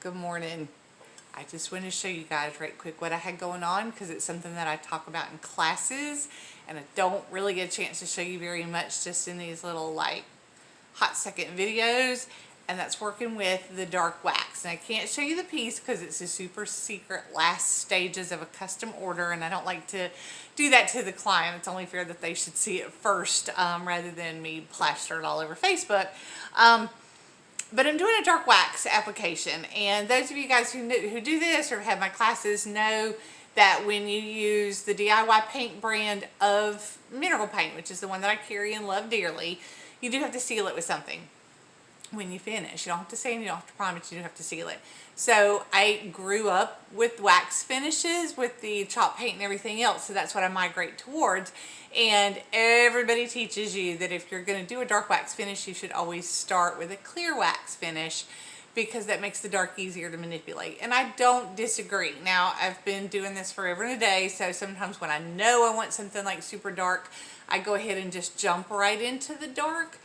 Good morning. I just wanted to show you guys right quick what I had going on because it's something that I talk about in classes and I don't really get a chance to show you very much just in these little like hot second videos, and that's working with the dark wax. And I can't show you the piece because it's a super secret last stages of a custom order, and I don't like to do that to the client. It's only fair that they should see it first rather than me plaster it all over Facebook. But I'm doing a dark wax application, and those of you guys who do this or have my classes know that when you use the DIY paint brand of mineral paint, which is the one that I carry and love dearly, you do have to seal it with something when you finish. You don't have to sand, you don't have to prime it, you do have to seal it. So I grew up with wax finishes with the chalk paint and everything else, so that's what I migrate towards. And everybody teaches you that if you're going to do a dark wax finish, you should always start with a clear wax finish because that makes the dark easier to manipulate. And I don't disagree. Now, I've been doing this forever and a day, so sometimes when I know I want something like super dark, I go ahead and just jump right into the dark.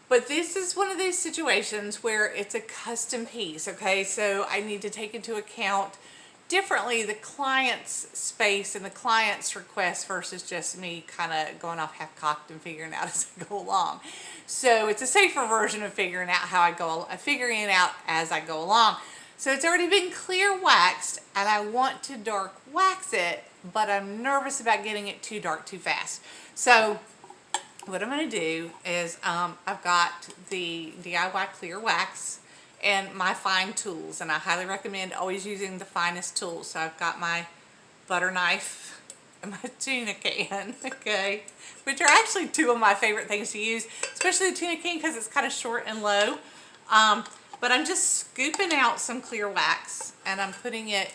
But this is one of those situations where it's a custom piece, okay? So I need to take into account differently the client's space and the client's request versus just me kind of going off half-cocked and figuring out as I go along. So it's a safer version of figuring out figuring it out as I go along. So it's already been clear waxed, and I want to dark wax it, but I'm nervous about getting it too dark too fast. So what I'm going to do is I've got the DIY clear wax and my fine tools, and I highly recommend always using the finest tools. So I've got my butter knife and my tuna can, okay, which are actually two of my favorite things to use, especially the tuna can because it's kind of short and low. But I'm just scooping out some clear wax and I'm putting it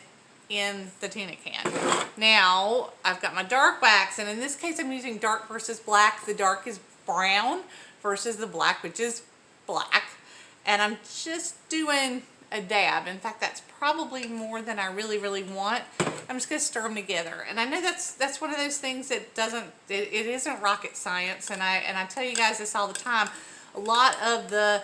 in the tuna can. Now I've got my dark wax, and in this case I'm using dark versus black. The dark is brown versus the black, which is black, and I'm just doing a dab. In fact, that's probably more than I really want. I'm just going to stir them together, and I know that's one of those things that it isn't rocket science, and I tell you guys this all the time. A lot of the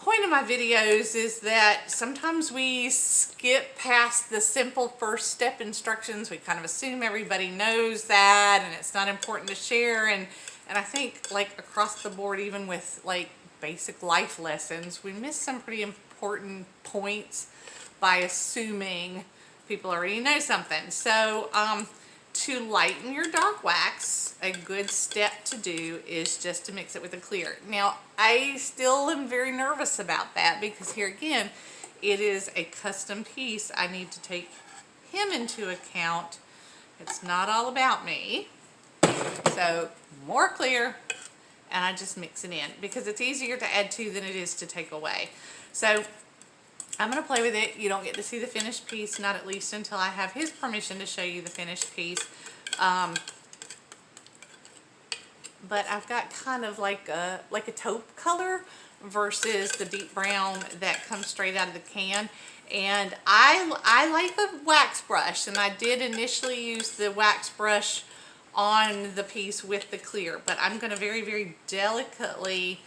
point of my videos is that sometimes we skip past the simple first step instructions. We kind of assume everybody knows that and it's not important to share, and I think like across the board, even with like basic life lessons, we miss some pretty important points by assuming people already know something. So to lighten your dark wax, a good step to do is just to mix it with a clear. Now, I still am very nervous about that because here again, it is a custom piece. I need to take him into account. It's not all about me. So more clear, and I just mix it in because it's easier to add to than it is to take away. So I'm going to play with it. You don't get to see the finished piece, not at least until I have his permission to show you the finished piece. But I've got kind of like a taupe color versus the deep brown that comes straight out of the can. And I like the wax brush, and I did initially use the wax brush on the piece with the clear, but I'm going to very delicately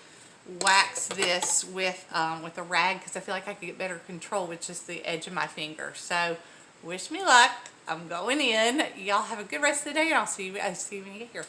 wax this with a rag because I feel like I could get better control with just the edge of my finger. So wish me luck. I'm going in. Y'all have a good rest of the day, and I'll see you when you get here.